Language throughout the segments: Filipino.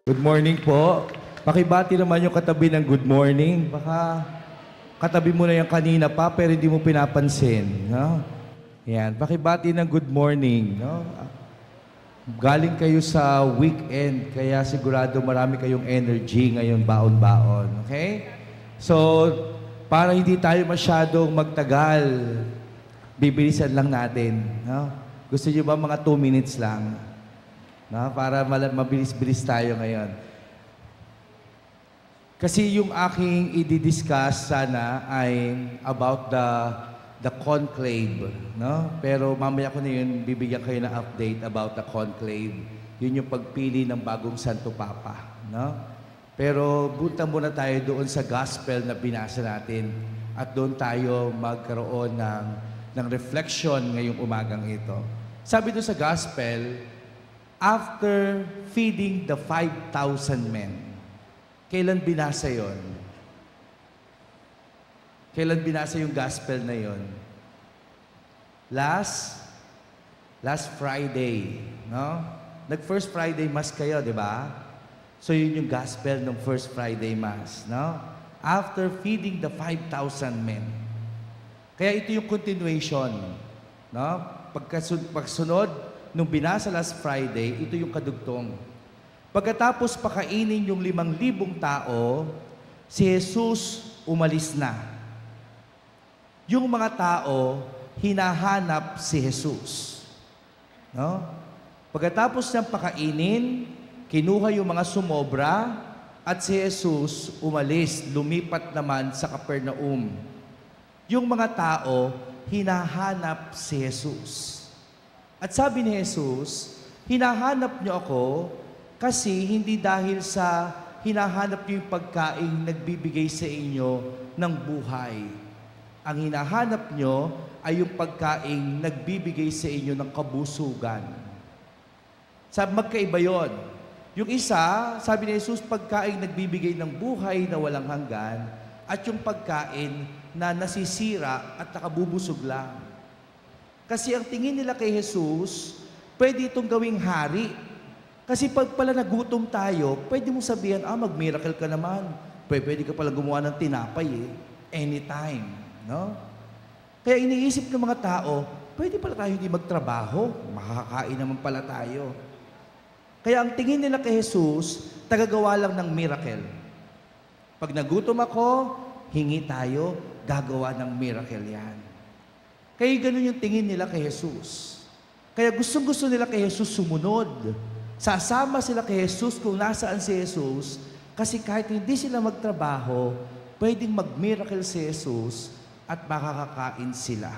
Good morning po. Pakibati naman yung katabi ng good morning. Baka katabi mo na yung kanina pa pero hindi mo pinapansin. No? Yan. Pakibati ng good morning. No? Galing kayo sa weekend kaya sigurado marami kayong energy ngayon baon-baon. Okay? So, para hindi tayo masyadong magtagal, bibilisan lang natin. No? Gusto niyo ba mga 2 minutes lang? No? Para mabilis-bilis tayo ngayon. Kasi yung aking i-discuss sana ay about the conclave, no? Pero mamaya ko na yun, bibigyan kayo ng update about the conclave. Yun yung pagpili ng bagong Santo Papa, no? Pero bunta muna tayo doon sa gospel na binasa natin at doon tayo magkaroon ng reflection ngayong umagang ito. Sabi doon sa gospel, after feeding the 5,000 men, kailan binasa yon? Kailan binasa yung gospel na yon? Last Friday, no? Nag-First Friday Mass kayo, di ba? So yun yung gospel ng First Friday Mass, no? After feeding the 5,000 men. Kaya ito yung continuation, no? Pagsunod, nung binasa last Friday, ito yung kadugtong. Pagkatapos pakainin yung 5,000 tao, si Jesus umalis na. Yung mga tao, hinahanap si Jesus. No? Pagkatapos niyang pakainin, kinuha yung mga sumobra, at si Jesus umalis, lumipat naman sa Capernaum. Yung mga tao, hinahanap si Jesus. At sabi ni Jesus, hinahanap niyo ako kasi hindi dahil sa hinahanap niyo yung pagkain nagbibigay sa inyo ng buhay. Ang hinahanap niyo ay yung pagkain nagbibigay sa inyo ng kabusugan. Sabi, magkaiba yun. Yung isa, sabi ni Jesus, pagkain nagbibigay ng buhay na walang hanggan at yung pagkain na nasisira at nakabubusog lang. Kasi ang tingin nila kay Jesus, pwede itong gawing hari. Kasi pag pala nagutom tayo, pwede mong sabihan, mag-miracle ka naman. Pwede ka pala gumawa ng tinapay anytime. No? Kaya iniisip ng mga tao, pwede pala tayo hindi magtrabaho. Makakakain naman pala tayo. Kaya ang tingin nila kay Jesus, tagagawa lang ng miracle. Pag nagutom ako, hingi tayo, gagawa ng miracle yan. Kaya ganun yung tingin nila kay Jesus. Kaya gustong-gusto nila kay Jesus sumunod. Sasama sila kay Jesus kung nasaan si Jesus, kasi kahit hindi sila magtrabaho, pwedeng mag-miracle si Jesus at makakakain sila.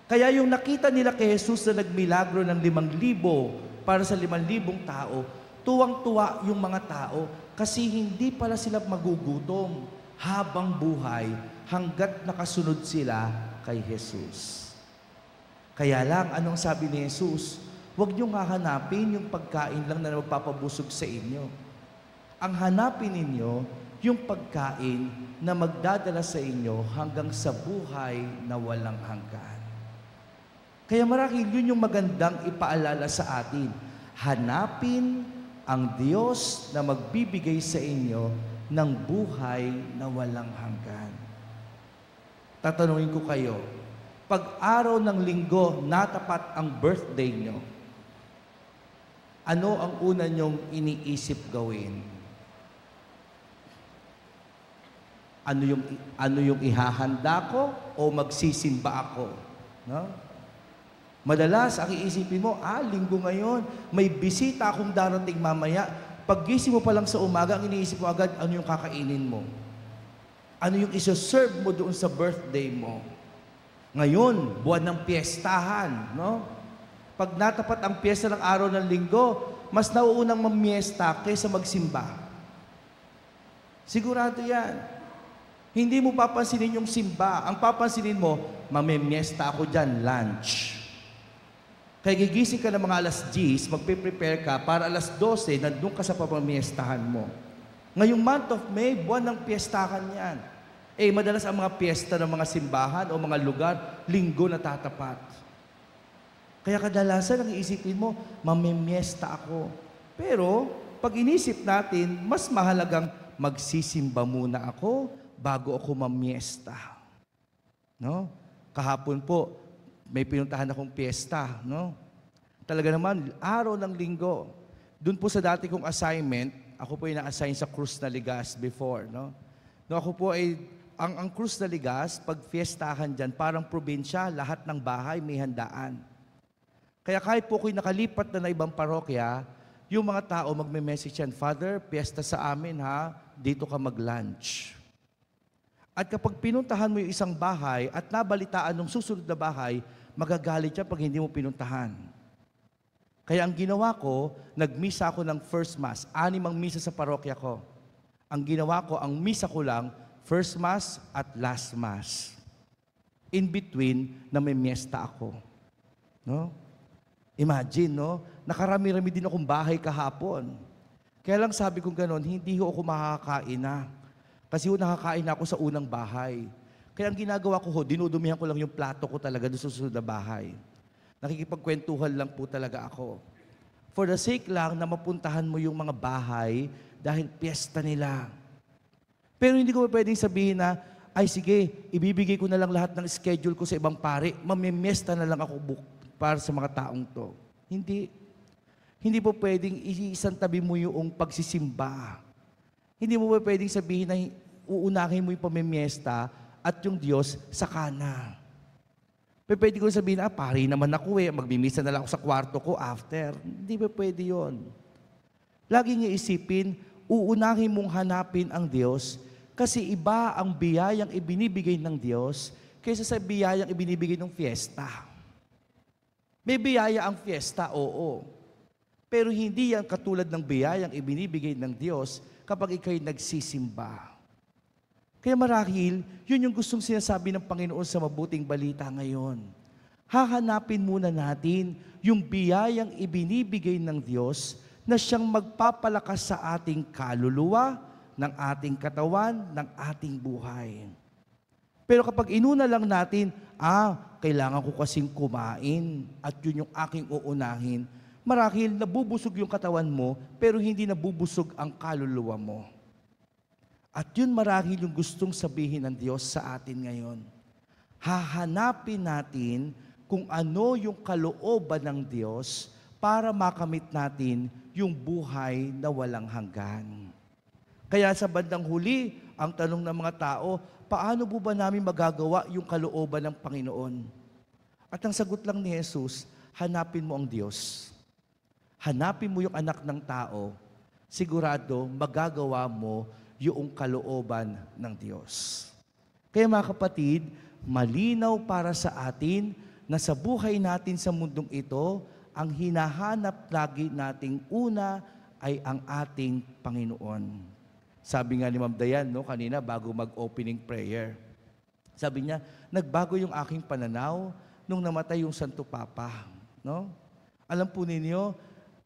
Kaya yung nakita nila kay Jesus na nagmilagro ng 5,000 para sa 5,000 tao, tuwang-tuwa yung mga tao kasi hindi pala sila magugutom habang buhay hanggat nakasunod sila kay Jesus. Kaya lang, anong sabi ni Jesus? Huwag niyong hahanapin yung pagkain lang na magpapabusog sa inyo. Ang hanapin ninyo, yung pagkain na magdadala sa inyo hanggang sa buhay na walang hanggan. Kaya marahil yun yung magandang ipaalala sa atin. Hanapin ang Diyos na magbibigay sa inyo ng buhay na walang hanggan. Tatanungin ko kayo, pag araw ng linggo natapat ang birthday nyo, ano ang una nyong iniisip gawin? Ano yung ihahanda ko o magsisimba ako? No? Madalas, ang iisipin mo, linggo ngayon, may bisita akong darating mamaya. Paggising mo pa lang sa umaga, ang iniisip mo agad, ano yung kakainin mo? Ano yung isa-serve mo doon sa birthday mo? Ngayon, buwan ng piyestahan, no? Pag natapat ang piyesta ng araw ng linggo, mas nauunang mamiesta kaysa magsimba. Sigurado yan. Hindi mo papansinin yung simba. Ang papansinin mo, mamimiesta ako dyan, lunch. Kaya gigising ka ng mga alas 10, magpe-prepare ka para alas 12, nandun ka sa pamamiestahan mo. Ngayong month of May, buwan ng piyestahan yan. Madalas ang mga piyesta ng mga simbahan o mga lugar, linggo na tatapat. Kaya kadalasan ang iisipin mo, mamimiesta ako. Pero, pag inisip natin, mas mahalagang magsisimba muna ako bago ako mamiesta. No? Kahapon po, may pinuntahan akong piyesta. No? Talaga naman, araw ng linggo. Doon po sa dati kong assignment, ako po ay na-assign sa Cruz na Ligas before. No? No, ako po ay, ang Cruz na Ligas, pag fiestahan dyan, parang probinsya, lahat ng bahay may handaan. Kaya kahit po ako'y nakalipat na ibang parokya, yung mga tao magme-message yan, Father, piyesta sa amin ha, dito ka mag-lunch. At kapag pinuntahan mo yung isang bahay at nabalitaan ng susunod na bahay, magagalit siya pag hindi mo pinuntahan. Kaya ang ginawa ko, nagmisa ako ng first mass, 6 ang misa sa parokya ko. Ang ginawa ko, ang misa ko lang, first mass at last mass. In between, na may miesta ako. No? Imagine, no? Nakarami-rami din akong bahay kahapon. Kaya lang sabi kong ganon, hindi ako makakain na. Kasi nakakain ako sa unang bahay. Kaya ang ginagawa ko, dinudumihan ko lang yung plato ko talaga doon sa susunod na bahay. Nakikipagkwentuhan lang po talaga ako. For the sake lang na mapuntahan mo yung mga bahay dahil piyesta nila. Pero hindi ko pwedeng sabihin na, ay sige, ibibigay ko na lang lahat ng schedule ko sa ibang pare, mamimiesta na lang ako para sa mga taong to. Hindi. Hindi po pwedeng isang tabi mo yung pagsisimba. Hindi mo ba pwedeng sabihin na uunahin mo yung pamimiesta at yung Diyos sa kana. Pwede ko sabihin, pari naman ako magbimisa na lang ako sa kwarto ko after. Hindi ba pwede yun? Lagi niyo isipin, uunahin mong hanapin ang Diyos kasi iba ang biyayang ibinibigay ng Diyos kaysa sa biyayang ibinibigay ng fiesta. May biyaya ang fiesta, oo. Pero hindi yan katulad ng biyayang ibinibigay ng Diyos kapag ikaw'y nagsisimba. Kaya marahil, yun yung gustong sinasabi ng Panginoon sa mabuting balita ngayon. Hahanapin muna natin yung biyayang ibinibigay ng Diyos na siyang magpapalakas sa ating kaluluwa, ng ating katawan, ng ating buhay. Pero kapag inuna lang natin, kailangan ko kasing kumain at yun yung aking uunahin, marahil nabubusog yung katawan mo, pero hindi nabubusog ang kaluluwa mo. At yun marahil yung gustong sabihin ng Diyos sa atin ngayon. Hahanapin natin kung ano yung kalooban ng Diyos para makamit natin yung buhay na walang hanggan. Kaya sa bandang huli, ang tanong ng mga tao, paano po ba namin magagawa yung kalooban ng Panginoon? At ang sagot lang ni Jesus, hanapin mo ang Diyos. Hanapin mo yung anak ng tao, sigurado magagawa mo yung kalooban ng Diyos. Kaya mga kapatid, malinaw para sa atin na sa buhay natin sa mundong ito, ang hinahanap lagi nating una ay ang ating Panginoon. Sabi nga ni Ma'am Dayan, kanina bago mag-opening prayer, sabi niya, nagbago yung aking pananaw nung namatay yung Santo Papa. No? Alam po ninyo,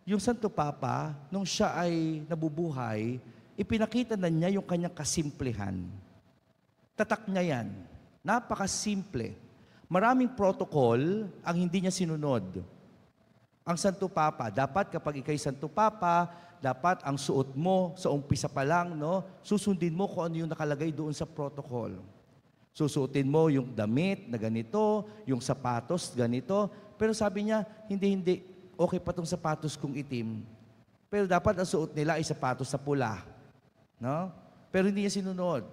yung Santo Papa, nung siya ay nabubuhay, ipinakita na niya yung kanyang kasimplehan. Tatak niya yan. Napakasimple. Maraming protocol ang hindi niya sinunod. Ang Santo Papa, dapat kapag ikay Santo Papa, dapat ang suot mo sa umpisa pa lang, susundin mo kung ano yung nakalagay doon sa protocol. Susuotin mo yung damit na ganito, yung sapatos ganito. Pero sabi niya, hindi, okay pa tong sapatos kong itim. Pero dapat ang suot nila ay sapatos sa pula. No? Pero hindi niya sinunod.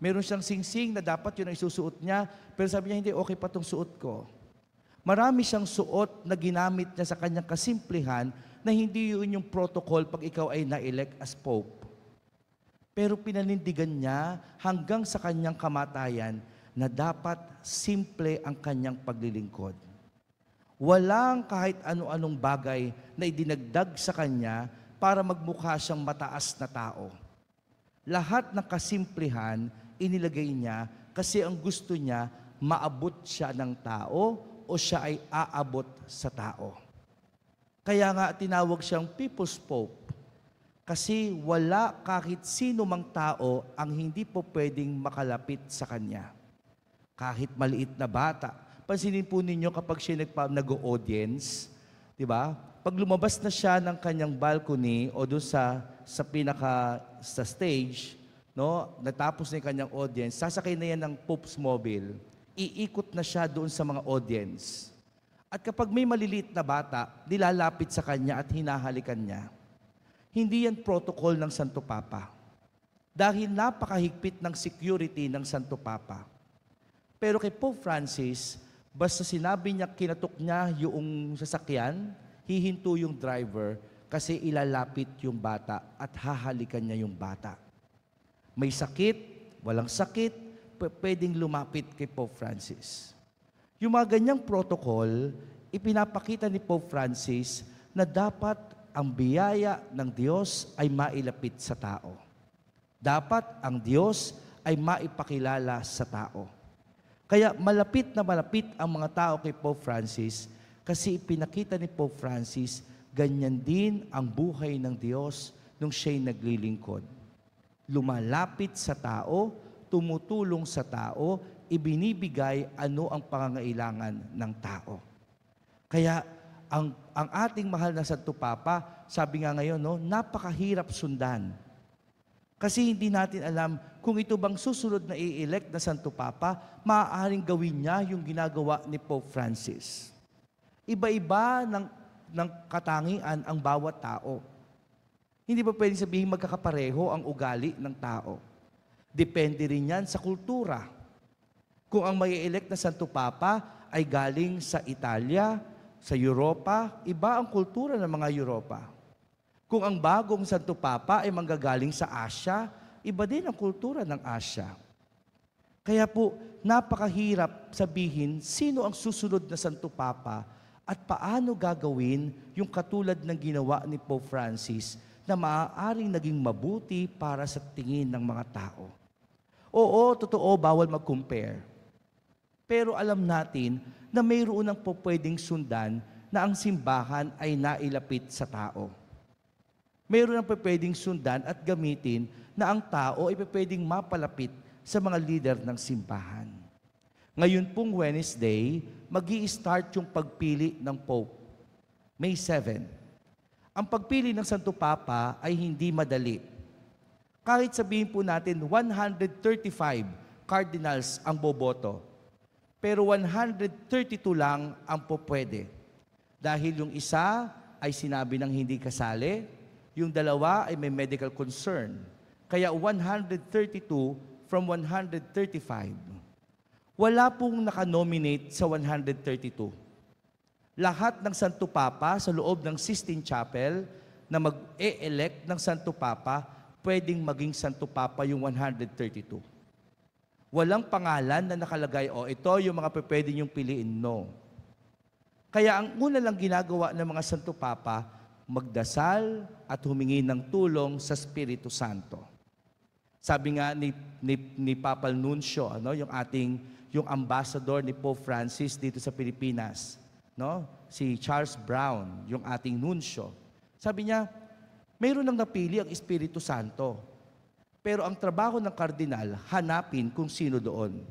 Meron siyang singsing na dapat yun ang isusuot niya, pero sabi niya, hindi, okay pa tong suot ko. Marami siyang suot na ginamit niya sa kanyang kasimplihan na hindi yun yung protocol pag ikaw ay na-elect as Pope. Pero pinanindigan niya hanggang sa kanyang kamatayan na dapat simple ang kanyang paglilingkod. Walang kahit ano-anong bagay na idinagdag sa kanya para magmukha siyang mataas na tao. Lahat ng kasimplihan inilagay niya kasi ang gusto niya maabot siya ng tao o siya ay aabot sa tao. Kaya nga tinawag siyang People's Pope kasi wala kahit sino mang tao ang hindi po pwedeng makalapit sa kanya. Kahit maliit na bata. Pansinin po ninyo kapag siya nag-audience, di ba? pag lumabas na siya ng kanyang balcony o doon sa stage, no, natapos na yung kanyang audience, sasakay na yan ng Pope's Mobile, iikot na siya doon sa mga audience. At kapag may maliliit na bata, nilalapit sa kanya at hinahalikan niya. Hindi yan protocol ng Santo Papa. Dahil napakahigpit ng security ng Santo Papa. Pero kay Pope Francis, basta sinabi niya, kinatok niya yung sasakyan, hihinto yung driver kasi ilalapit yung bata at hahalikan niya yung bata. May sakit, walang sakit, pwedeng lumapit kay Pope Francis. Yung mga ganyang protocol, ipinapakita ni Pope Francis na dapat ang biyaya ng Diyos ay mailapit sa tao. Dapat ang Diyos ay maipakilala sa tao. Kaya malapit na malapit ang mga tao kay Pope Francis kasi ipinakita ni Pope Francis, ganyan din ang buhay ng Diyos nung siya'y naglilingkod. Lumalapit sa tao, tumutulong sa tao, ibinibigay ano ang pangangailangan ng tao. Kaya ang ating mahal na Santo Papa, sabi nga ngayon, no, napakahirap sundan. Kasi hindi natin alam kung ito bang susunod na i-elect na Santo Papa, maaaring gawin niya yung ginagawa ni Pope Francis. Iba-iba ng katangian ang bawat tao. Hindi ba pwedeng sabihin magkakapareho ang ugali ng tao? Depende rin yan sa kultura. Kung ang may elect na Santo Papa ay galing sa Italia, sa Europa, iba ang kultura ng mga Europa. Kung ang bagong Santo Papa ay manggagaling sa Asia, iba din ang kultura ng Asia. Kaya po, napakahirap sabihin sino ang susunod na Santo Papa at paano gagawin yung katulad ng ginawa ni Pope Francis na maaaring naging mabuti para sa tingin ng mga tao. Oo, totoo, bawal mag-compare. Pero alam natin na mayroon ang pwedeng sundan na ang simbahan ay nailapit sa tao. Mayroon ang pwedeng sundan at gamitin na ang tao ay pwedeng mapalapit sa mga leader ng simbahan. Ngayon pong Wednesday, mag-i-start yung pagpili ng Pope. May 7. Ang pagpili ng Santo Papa ay hindi madali. Kahit sabihin po natin 135 cardinals ang boboto, pero 132 lang ang pupwede. Dahil yung isa ay sinabi ng hindi kasali, yung dalawa ay may medical concern. Kaya 132 from 135. Wala pong nakanominate sa 132. Lahat ng Santo Papa sa loob ng Sistine Chapel na mag-e-elect ng Santo Papa, pwedeng maging Santo Papa yung 132. Walang pangalan na nakalagay, ito yung mga pwede niyong piliin. No. Kaya ang una lang ginagawa ng mga Santo Papa, magdasal at humingi ng tulong sa Espiritu Santo. Sabi nga ni Papal Nuncio, yung ambassador ni Pope Francis dito sa Pilipinas, no? Si Charles Brown, yung ating nuncio. Sabi niya, mayroon nang napili ang Espiritu Santo. Pero ang trabaho ng kardinal, hanapin kung sino doon.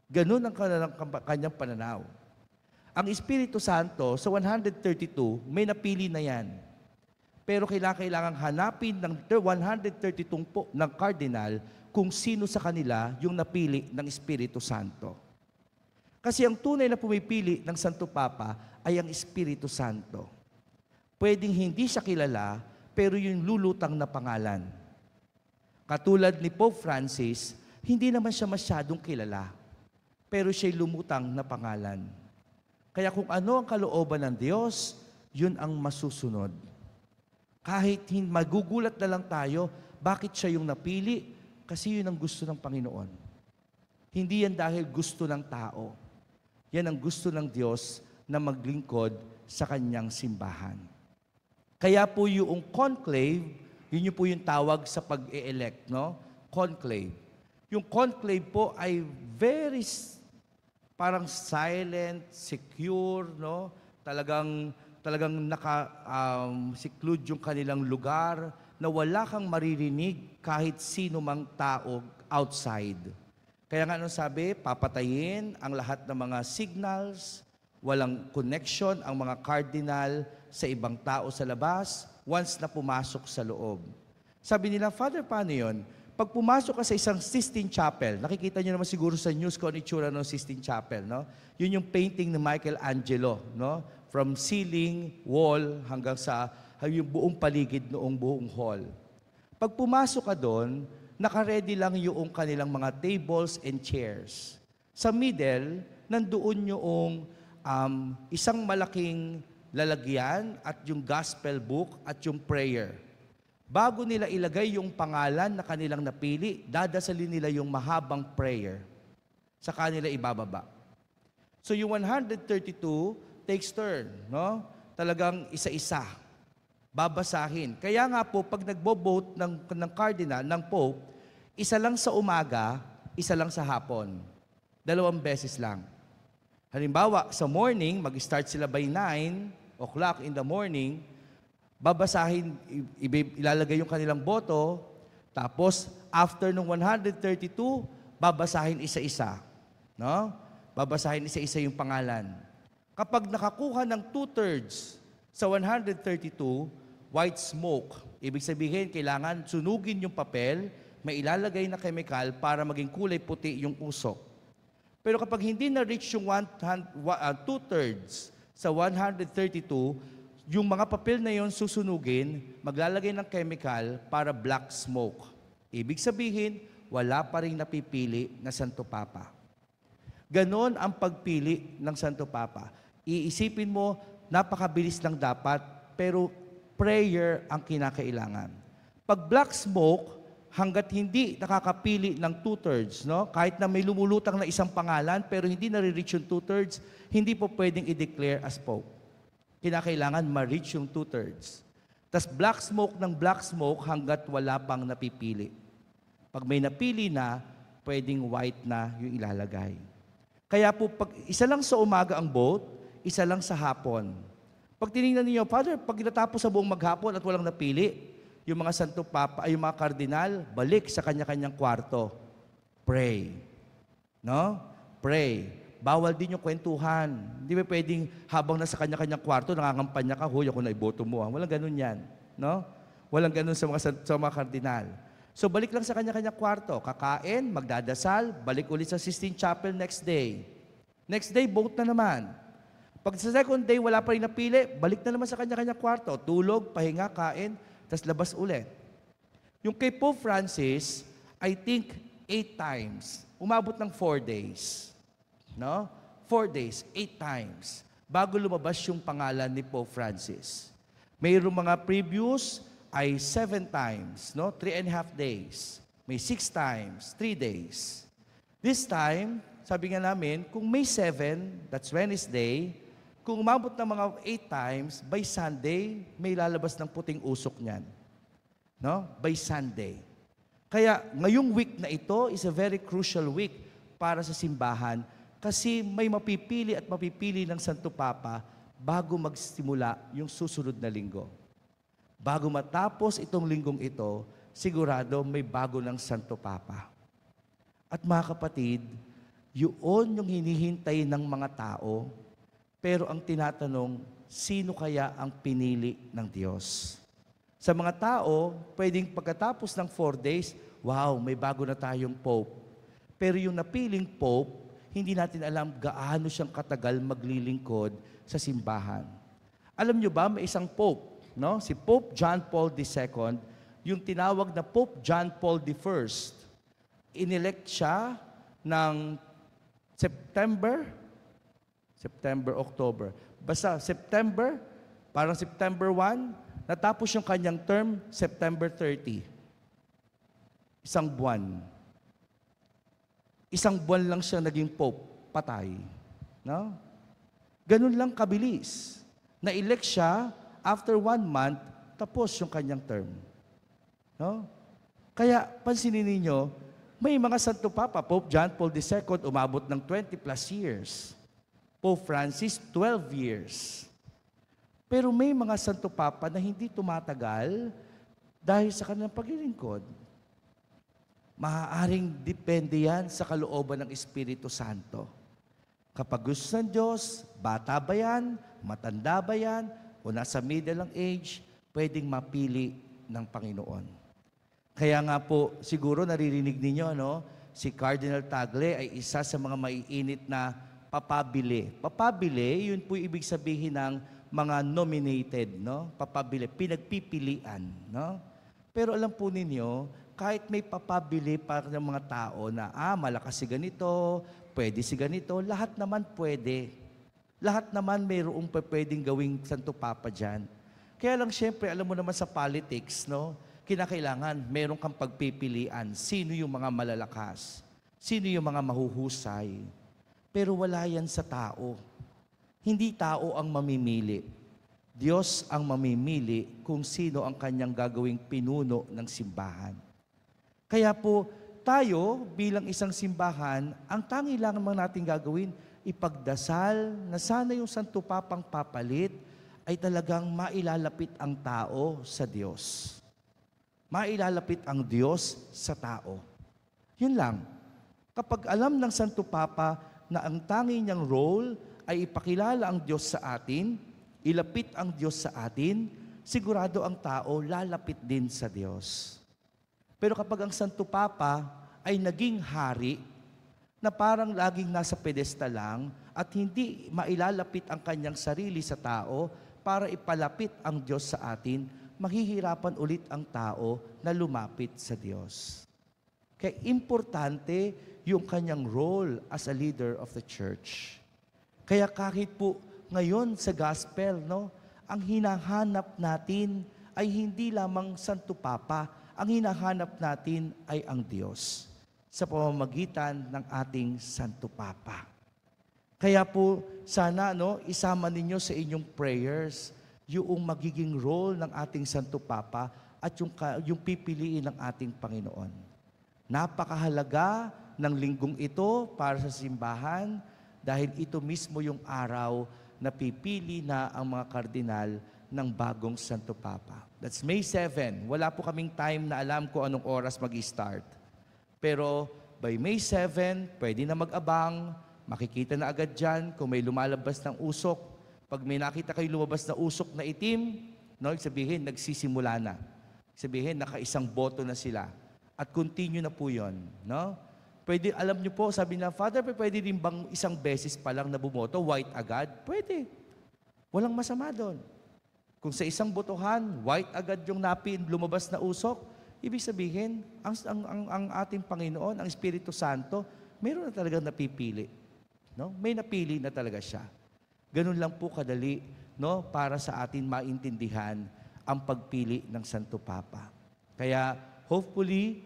Ganun ang kanyang pananaw. Ang Espiritu Santo, sa 132, may napili na yan. Pero kailangang hanapin ng 132 ng cardinal kung sino sa kanila yung napili ng Espiritu Santo. Kasi ang tunay na pumipili ng Santo Papa ay ang Espiritu Santo. Pwedeng hindi siya kilala, pero yung lulutang na pangalan. Katulad ni Pope Francis, hindi naman siya masyadong kilala, pero siya'y lumutang na pangalan. Kaya kung ano ang kalooban ng Diyos, yun ang masusunod. Kahit magugulat na lang tayo, bakit siya yung napili? Kasi yun ang gusto ng Panginoon. Hindi yan dahil gusto ng tao. Yan ang gusto ng Diyos na maglingkod sa kanyang simbahan. Kaya po yung conclave, yun po yung tawag sa pag-e-elect, no? Conclave. Yung conclave po ay very parang silent, secure, no? Talagang seclude yung kanilang lugar na wala kang maririnig kahit sino mang tao outside. Kaya nga sabi, papatayin ang lahat ng mga signals, Walang connection ang mga cardinal sa ibang tao sa labas once na pumasok sa loob. Sabi nila, Father, paano yun? Pag pumasok ka sa isang Sistine Chapel, nakikita nyo naman siguro sa news kung ano itsura ng Sistine Chapel, no? Yun yung painting ni Michelangelo, no? From ceiling, wall, hanggang sa yung buong paligid noong buong hall. Pag pumasok ka doon, naka-ready lang yung kanilang mga tables and chairs. Sa middle, nandoon yung isang malaking lalagyan at yung gospel book at yung prayer. Bago nila ilagay yung pangalan na kanilang napili, dadasalin nila yung mahabang prayer. Sa kanila ibababa. So yung 132 takes turn, no? Talagang isa-isa. Babasahin. Kaya nga po, pag nagbo-vote ng cardinal, ng pope, isa lang sa umaga, isa lang sa hapon. 2 beses lang. Halimbawa, sa morning, mag-start sila by 9 o'clock in the morning, babasahin, ilalagay yung kanilang boto, tapos after nung 132, babasahin isa-isa. No? Babasahin isa-isa yung pangalan. Kapag nakakuha ng 2/3 sa 132, white smoke. Ibig sabihin, kailangan sunugin yung papel, may ilalagay na chemical para maging kulay puti yung usok. Pero kapag hindi na-reach yung 2/3 sa 132, yung mga papel na yon susunugin, maglalagay ng chemical para black smoke. Ibig sabihin, wala pa rin napipili na Santo Papa. Ganon ang pagpili ng Santo Papa. Iisipin mo, napakabilis lang dapat, pero prayer ang kinakailangan. Pag black smoke, hanggat hindi nakakapili ng 2/3, no? Kahit na may lumulutang na isang pangalan, pero hindi nare-reach yung 2/3, hindi po pwedeng i-declare as Pope. Kinakailangan ma-reach yung 2/3. Tas black smoke hanggat wala pang napipili. Pag may napili na, pwedeng white na yung ilalagay. Kaya po, pag isa lang sa umaga ang vote, isa lang sa hapon. Pag tinignan niyo, Father, pag natapos sa buong maghapon at walang napili, yung mga Santo Papa, ay yung mga kardinal, balik sa kanya-kanyang kwarto. Pray. No? Pray. Bawal din yung kwentuhan. Hindi ba pwedeng habang nasa kanya-kanyang kwarto, nangangampanya ka, huy, ako na iboto mo. Walang ganun yan. No? Walang ganun sa mga kardinal. So balik lang sa kanya-kanyang kwarto. Kakain, magdadasal, balik ulit sa Sistine Chapel next day. Next day, vote na naman. Pag sa second day, wala pa rin napili, balik na naman sa kanya-kanyang kwarto. Tulog, pahinga, kain, tas labas ulit. Yung kay Pope Francis, I think 8 times. Umabot ng 4 days. No? 4 days, 8 times, bago lumabas yung pangalan ni Pope Francis. Mayroong mga previous ay 7 times, no? 3.5 days. May 6 times, 3 days. This time, sabi nga namin, kung may 7, that's Wednesday, kung umabot ng mga 8 times, by Sunday, may lalabas ng puting usok niyan. No? By Sunday. Kaya ngayong week na ito is a very crucial week para sa simbahan kasi may mapipili at mapipili ng Santo Papa bago magsimula yung susunod na linggo. Bago matapos itong linggong ito, sigurado may bago ng Santo Papa. At mga kapatid, yun yung hinihintay ng mga tao, pero ang tinatanong, sino kaya ang pinili ng Diyos? Sa mga tao, pwedeng pagkatapos ng 4 days, wow, may bago na tayong Pope. Pero yung napiling Pope, hindi natin alam gaano siyang katagal maglilingkod sa simbahan. Alam nyo ba, may isang Pope, no? Si Pope John Paul II, yung tinawag na Pope John Paul I, inelect siya ng October. Basta September, parang September 1, natapos yung kanyang term, September 30. Isang buwan. Isang buwan lang siya naging Pope, patay. No? Ganun lang kabilis. Na-elect siya, after 1 month, tapos yung kanyang term. No? Kaya, pansinin ninyo, may mga Santo Papa, Pope John Paul II, umabot ng 20 plus years. Pope Francis, 12 years. Pero may mga Santo Papa na hindi tumatagal dahil sa kanilang paglilingkod. Maaaring depende yan sa kalooban ng Espiritu Santo. Kapag gusto ng Diyos, bata ba yan, matanda ba yan, o nasa middle ng age, pwedeng mapili ng Panginoon. Kaya nga po, siguro naririnig ninyo, no? Si Cardinal Tagle ay isa sa mga maiinit na papabili. Papabili, yun po ibig sabihin ng mga nominated, no? Papabili, pinagpipilian, no? Pero alam po ninyo, kahit may papabili para ng mga tao na, malakas si ganito, pwede si ganito, lahat naman pwede. Lahat naman mayroong pwedeng gawing Santo Papa dyan. Kaya lang siyempre, alam mo naman sa politics, no? Kinakailangan meron kang pagpipilian. Sino yung mga malalakas? Sino yung mga mahuhusay? Pero wala yan sa tao. Hindi tao ang mamimili. Diyos ang mamimili kung sino ang kanyang gagawing pinuno ng simbahan. Kaya po, tayo bilang isang simbahan, ang tangi lang naman natin gagawin, ipagdasal na sana yung Santo Papang papalit ay talagang mailalapit ang tao sa Diyos. Mailalapit ang Diyos sa tao. Yun lang. Kapag alam ng Santo Papa na ang tangi niyang role ay ipakilala ang Diyos sa atin, ilapit ang Diyos sa atin, sigurado ang tao lalapit din sa Diyos. Pero kapag ang Santo Papa ay naging hari, na parang laging nasa pedestal lang at hindi mailalapit ang kanyang sarili sa tao para ipalapit ang Diyos sa atin, mahihirapan ulit ang tao na lumapit sa Diyos. Kaya importante yung kanyang role as a leader of the church. Kaya kahit po ngayon sa gospel, no, ang hinahanap natin ay hindi lamang Santo Papa, ang hinahanap natin ay ang Diyos sa pamamagitan ng ating Santo Papa. Kaya po, sana isama ninyo sa inyong prayers yung magiging role ng ating Santo Papa at yung pipiliin ng ating Panginoon. Napakahalaga ng linggong ito para sa simbahan dahil ito mismo yung araw na pipili na ang mga kardinal ng bagong Santo Papa. That's May 7. Wala po kaming time na alam kung anong oras mag-start. Pero by May 7, pwede na mag-abang, makikita na agad dyan kung may lumalabas ng usok. Pag may nakita kayo lumabas na usok na itim, sabihin, nagsisimula na. Sabihin, nakaisang boto na sila. At continue na po yun. No? Pwede, alam nyo po, sabi na, Father, pwede din bang isang beses pa lang na bumoto, white agad? Pwede. Walang masama doon. Kung sa isang botohan, white agad yung lumabas na usok, ibig sabihin, ang ating Panginoon, ang Espiritu Santo, mayroon na talagang napipili. No? May napili na talaga siya. Ganun lang po kadali, para sa atin maintindihan ang pagpili ng Santo Papa. Kaya hopefully,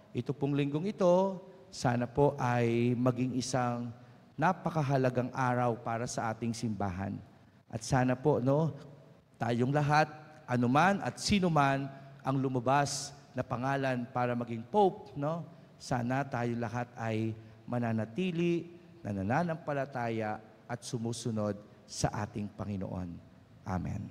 ito pong linggong ito, sana po ay maging isang napakahalagang araw para sa ating simbahan. At sana po, tayong lahat, anuman at sinuman ang lumabas na pangalan para maging Pope, sana tayo lahat ay mananatili, nananampalataya at sumusunod sa ating Panginoon. Amen.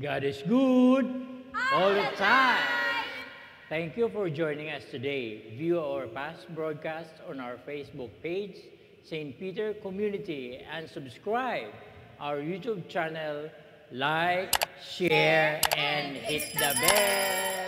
God is good all the time. Thank you for joining us today. View our past broadcasts on our Facebook page, St. Peter Community, and subscribe our YouTube channel. Like, share, and hit the bell.